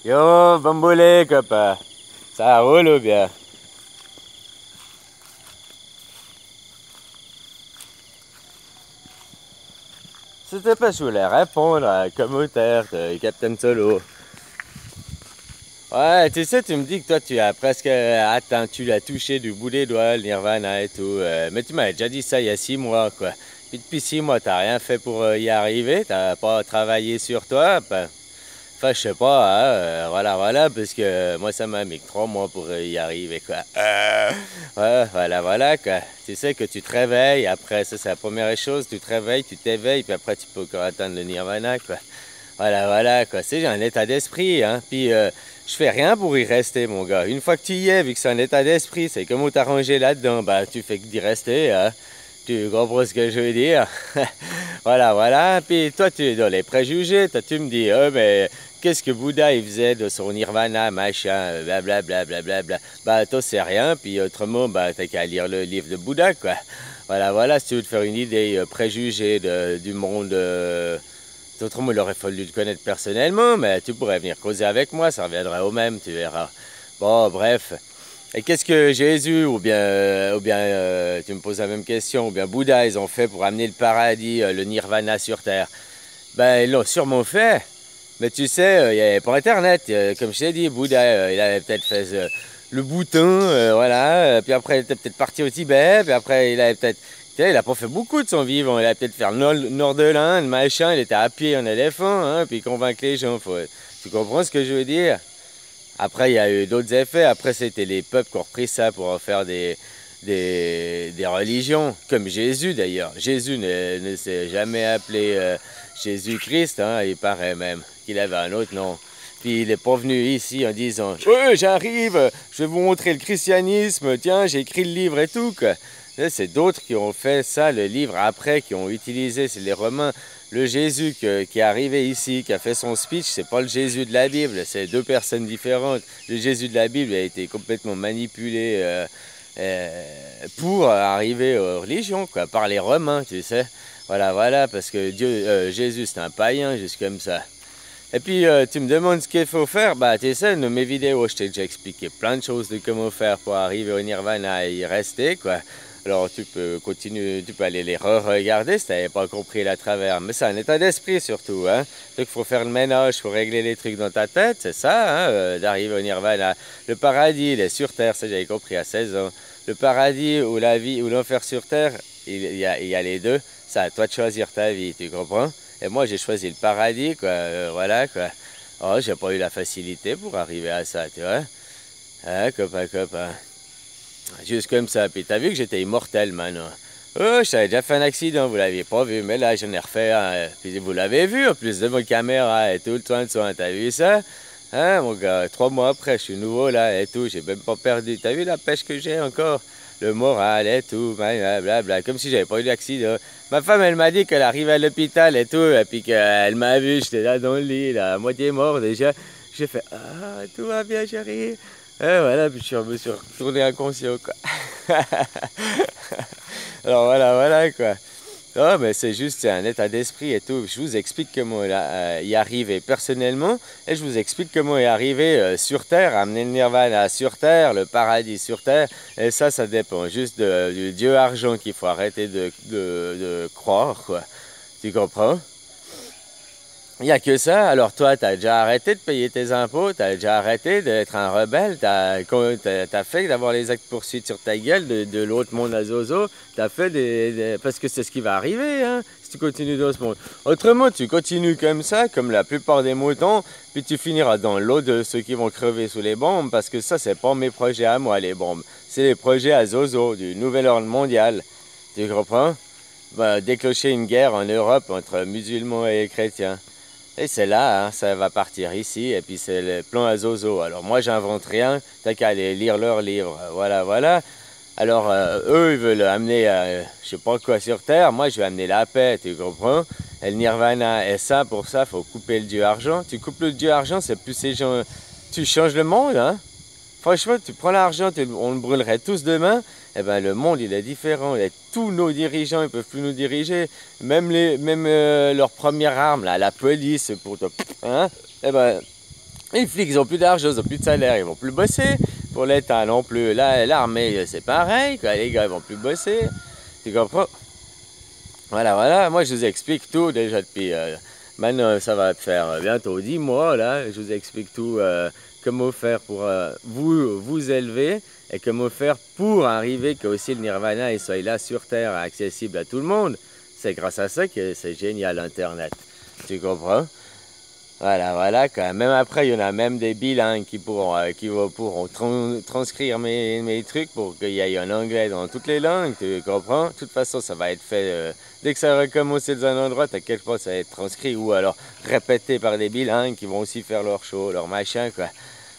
Yo, bambolé, copain. Ça roule ou bien? C'était pas sous les répondre à un commentaire de Captain Solo. Ouais, tu sais, tu me dis que toi, tu as presque atteint, tu l'as touché du bout des doigts, le Nirvana et tout. Mais tu m'avais déjà dit ça il y a 6 mois, quoi. Puis depuis 6 mois, t'as rien fait pour y arriver, t'as pas travaillé sur toi. Enfin, je sais pas, hein, voilà, parce que moi, ça m'a mis que 3 mois pour y arriver, quoi. Ouais, voilà, quoi. Tu sais que tu te réveilles, après, ça, c'est la première chose, tu te réveilles, tu t'éveilles, puis après, tu peux encore atteindre le Nirvana, quoi. Voilà, quoi. C'est j'ai un état d'esprit, hein. Puis, je fais rien pour y rester, mon gars. Une fois que tu y es, vu que c'est un état d'esprit, c'est comment t'arranger là-dedans, bah, tu fais que d'y rester, hein. Tu comprends ce que je veux dire? Voilà. Puis toi, tu es dans les préjugés. Toi, tu me dis, mais qu'est-ce que Bouddha il faisait de son nirvana, machin, blablabla. Bah, toi, c'est rien. Puis autrement, bah, t'as qu'à lire le livre de Bouddha, quoi. Voilà. Si tu veux te faire une idée préjugée du monde. Autrement, il aurait fallu te connaître personnellement, mais tu pourrais venir causer avec moi, ça reviendrait au même, tu verras. Bon, bref. Et qu'est-ce que Jésus, tu me poses la même question, ou bien Bouddha, ils ont fait pour amener le paradis, le nirvana sur Terre? Ben, ils l'ont sûrement fait. Mais tu sais, il n'y avait pas Internet. Comme je t'ai dit, Bouddha, il avait peut-être fait le bouton, voilà. Puis après, il était peut-être parti au Tibet. Puis après, il avait peut-être... Tu sais, il n'a pas fait beaucoup de son vivant. Il a peut-être fait le nord de l'Inde, machin. Il était à pied en éléphant, hein, puis convaincre les gens. Tu comprends ce que je veux dire? Après, il y a eu d'autres effets. Après, c'était les peuples qui ont repris ça pour en faire des religions, comme Jésus d'ailleurs. Jésus ne s'est jamais appelé Jésus-Christ, hein, il paraît même qu'il avait un autre nom. Puis il n'est pas venu ici en disant « Ouais, j'arrive, je vais vous montrer le christianisme, tiens, j'ai écrit le livre et tout. » C'est d'autres qui ont fait ça, le livre, après, qui ont utilisé, c'est les Romains. Le Jésus qui est arrivé ici, qui a fait son speech, c'est pas le Jésus de la Bible, c'est deux personnes différentes. Le Jésus de la Bible a été complètement manipulé pour arriver aux religions, quoi, par les Romains, tu sais. Voilà, parce que Jésus, c'est un païen, juste comme ça. Et puis, tu me demandes ce qu'il faut faire, bah, tu sais, dans mes vidéos, je t'ai déjà expliqué plein de choses de comment faire pour arriver au Nirvana et y rester, quoi. Alors, tu peux continuer, tu peux aller les re-regarder si tu n'avais pas compris la travers. Mais c'est un état d'esprit, surtout, hein. Donc, il faut faire le ménage, il faut régler les trucs dans ta tête, c'est ça, hein, d'arriver au Nirvana. Le paradis, il est sur Terre, ça, j'avais compris à 16 ans. Le paradis ou la vie ou l'enfer sur Terre, il y a les deux. C'est à toi de choisir ta vie, tu comprends? Et moi, j'ai choisi le paradis, quoi. Voilà, quoi. Oh, j'ai pas eu la facilité pour arriver à ça, tu vois. Hein, copain. Juste comme ça. Puis t'as vu que j'étais immortel, maintenant. Oh, j'avais déjà fait un accident, vous l'aviez pas vu, mais là, j'en ai refait un. Puis vous l'avez vu, en plus de ma caméra et tout le soin. T'as vu ça? Hein, mon gars, 3 mois après, je suis nouveau, là, et tout. J'ai même pas perdu. T'as vu la pêche que j'ai encore? Le moral et tout, blablabla, comme si j'avais pas eu d'accident. Ma femme, elle m'a dit qu'elle arrivait à l'hôpital et tout, et puis qu'elle m'a vu, j'étais là dans le lit, là, à moitié mort déjà. J'ai fait, ah, tout va bien, chérie. Et voilà, puis je me suis retourné inconscient, quoi. Alors voilà, quoi. Oh, mais c'est un état d'esprit et tout. Je vous explique comment y arriver personnellement et je vous explique comment y arriver sur Terre, amener le nirvana sur Terre, le paradis sur Terre. Et ça dépend juste du Dieu argent qu'il faut arrêter de croire, quoi. Tu comprends? Il n'y a que ça. Alors toi, tu as déjà arrêté de payer tes impôts, tu as déjà arrêté d'être un rebelle, tu as fait d'avoir les actes poursuites sur ta gueule de l'autre monde à Zozo, tu as fait parce que c'est ce qui va arriver, hein, si tu continues dans ce monde. Autrement, tu continues comme ça, comme la plupart des moutons, puis tu finiras dans l'eau de ceux qui vont crever sous les bombes, parce que ça, c'est pas mes projets à moi, les bombes. C'est les projets à Zozo, du nouvel ordre mondial. Tu comprends? Bah, déclencher une guerre en Europe entre musulmans et chrétiens. Et c'est là, hein, ça va partir ici, et puis c'est le plan à Zozo. Alors moi, j'invente rien, t'as qu'à aller lire leurs livres, voilà. Alors eux, ils veulent amener, je sais pas quoi sur Terre, moi je vais amener la paix, tu comprends? Et le nirvana, et ça, pour ça, faut couper le dieu argent. Tu coupes le dieu argent, c'est plus ces gens... Tu changes le monde, hein? Franchement, tu prends l'argent, on le brûlerait tous demain, eh ben, le monde il est différent. Et tous nos dirigeants, ils peuvent plus nous diriger. Même leur première arme, là, la police, pour toi, hein? Eh ben, Les flics, ils ont plus d'argent, ils ont plus de salaire, ils vont plus bosser. Pour l'État non plus. Là, l'armée, c'est pareil, quoi. Les gars, ils vont plus bosser. Tu comprends? Voilà, voilà. Moi, je vous explique tout déjà depuis... maintenant, ça va faire bientôt 10 mois, là. Je vous explique tout. Comment faire pour vous élever et comment faire pour arriver que aussi le Nirvana il soit là sur Terre, accessible à tout le monde. C'est grâce à ça que c'est génial Internet. Tu comprends? Voilà, voilà. Même après, il y en a même des bilingues qui pourront transcrire mes trucs pour qu'il y ait en anglais dans toutes les langues. Tu comprends? De toute façon, ça va être fait dès que ça va commencer dans un endroit, t'inquiète pas, ça va être transcrit ou alors répété par des bilingues qui vont aussi faire leur show, leur machin, quoi.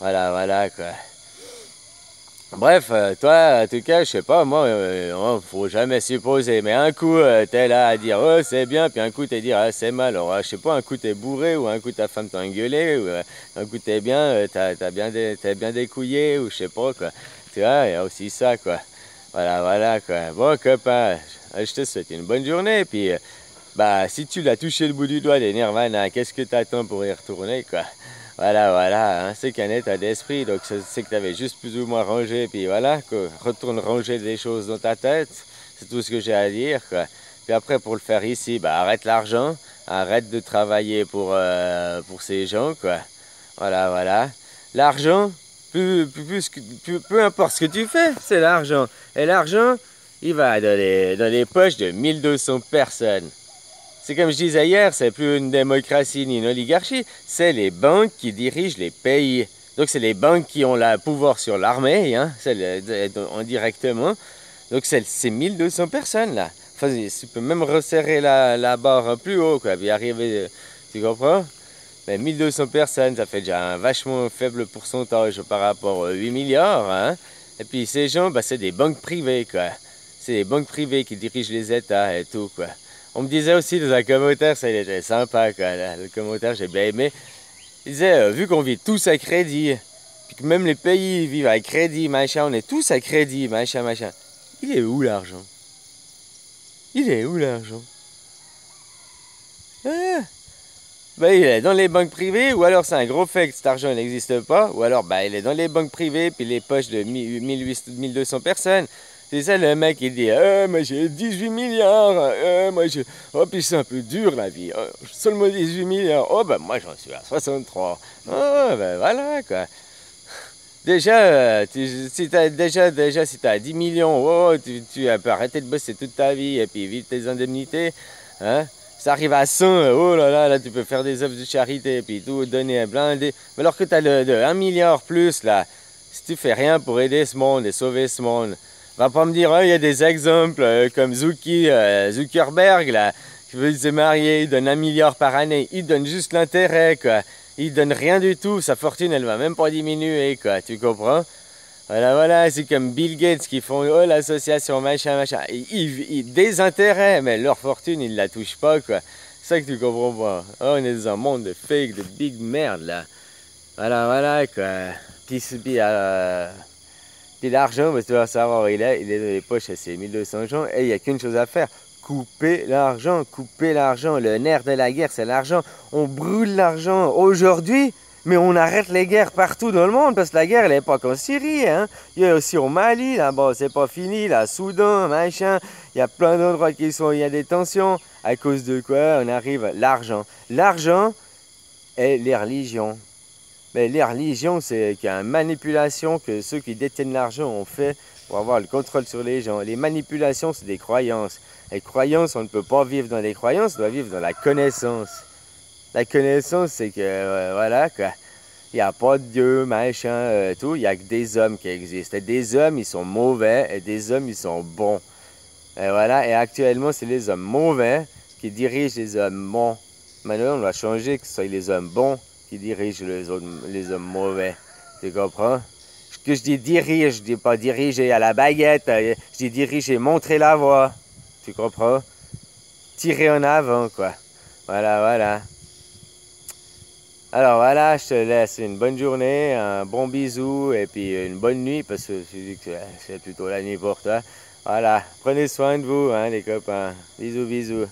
Voilà, voilà, quoi. Bref, toi, en tout cas, je sais pas, moi, faut jamais supposer. Mais un coup, t'es là à dire, oh, c'est bien, puis un coup, t'es dire, ah, c'est mal. Alors, je sais pas, un coup, t'es bourré, ou un coup, ta femme t'a engueulé, ou un coup, t'es bien, t'es bien découillé, ou je sais pas, quoi. Tu vois, il y a aussi ça, quoi. Voilà, voilà, quoi. Bon, copain, je te souhaite une bonne journée, puis, bah, si tu l'as touché le bout du doigt des Nirvana, qu'est-ce que t'attends pour y retourner, quoi? Voilà, voilà, hein, c'est qu'un état d'esprit, donc c'est que tu avais juste plus ou moins rangé, puis voilà, quoi, retourne ranger des choses dans ta tête, c'est tout ce que j'ai à dire, quoi. Puis après, pour le faire ici, bah, arrête l'argent, arrête de travailler pour ces gens, quoi. Voilà, voilà. L'argent, peu importe ce que tu fais, c'est l'argent. Et l'argent, il va dans les poches de 1200 personnes. C'est comme je disais hier, c'est plus une démocratie ni une oligarchie, c'est les banques qui dirigent les pays. Donc c'est les banques qui ont le pouvoir sur l'armée, hein, indirectement. Donc c'est 1200 personnes là. Enfin, tu peux même resserrer la barre plus haut, quoi, puis arriver, tu comprends? Mais 1200 personnes, ça fait déjà un vachement faible pourcentage par rapport aux 8 milliards. Hein. Et puis ces gens, bah, c'est des banques privées, quoi. C'est des banques privées qui dirigent les États et tout, quoi. On me disait aussi dans un commentaire, ça il était sympa, quoi. Là, le commentaire, j'ai bien aimé. Il disait, vu qu'on vit tous à crédit, puis que même les pays vivent à crédit, machin, on est tous à crédit, machin, machin. Il est où l'argent? Il est où l'argent? Ah, ben, il est dans les banques privées, ou alors c'est un gros fait que cet argent n'existe pas, ou alors ben, il est dans les banques privées, puis les poches de 1200 personnes. C'est ça le mec qui dit moi j'ai 18 milliards, oh puis c'est un peu dur la vie, seulement 18 milliards, oh ben moi j'en suis à 63. Oh ben voilà quoi. Déjà, si t'as 10 millions, oh, tu peux arrêter de bosser toute ta vie et puis vivre tes indemnités, hein. Ça arrive à 100, oh là, tu peux faire des œuvres de charité et puis tout donner, blindé. Mais alors que tu as de 1 milliard plus, là, si tu fais rien pour aider ce monde et sauver ce monde, va pas me dire, il y a des exemples comme Zuckerberg, là, qui veut se marier, il donne 1 milliard par année, il donne juste l'intérêt, quoi. Il donne rien du tout, sa fortune, elle va même pas diminuer, quoi, tu comprends? Voilà, voilà, c'est comme Bill Gates qui font l'association, machin, machin. Ils des intérêts, mais leur fortune, ils la touchent pas, quoi. C'est ça que tu comprends pas. Oh, on est dans un monde de fake, de big merde, là. Voilà, voilà, quoi. Puis l'argent, tu vas savoir où il est dans les poches à ces 1200 gens, et il n'y a qu'une chose à faire. Couper l'argent, couper l'argent. Le nerf de la guerre, c'est l'argent. On brûle l'argent aujourd'hui. Mais on arrête les guerres partout dans le monde parce que la guerre, elle n'est pas qu'en Syrie. Hein. Il y a aussi au Mali, là-bas, c'est pas fini, là, Soudan, machin. Il y a plein d'endroits qui sont, il y a des tensions. À cause de quoi on arrive l'argent. L'argent et les religions. Mais les religions, c'est une manipulation que ceux qui détiennent l'argent ont fait pour avoir le contrôle sur les gens. Les manipulations, c'est des croyances. Les croyances, on ne peut pas vivre dans les croyances, on doit vivre dans la connaissance. La connaissance, c'est que, voilà, quoi. Il n'y a pas de Dieu, machin, tout. Il n'y a que des hommes qui existent. Et des hommes, ils sont mauvais, et des hommes, ils sont bons. Et voilà, et actuellement, c'est les hommes mauvais qui dirigent les hommes bons. Maintenant, on doit changer, que ce soit les hommes bons qui dirigent les hommes mauvais. Tu comprends? Que je dis dirige, je dis pas diriger à la baguette. Je dis diriger, montrer la voie. Tu comprends? Tirer en avant, quoi. Voilà, voilà. Alors voilà, je te laisse une bonne journée, un bon bisou et puis une bonne nuit parce que je dis que c'est plutôt la nuit pour toi. Voilà, prenez soin de vous, hein, les copains. Bisous, bisous.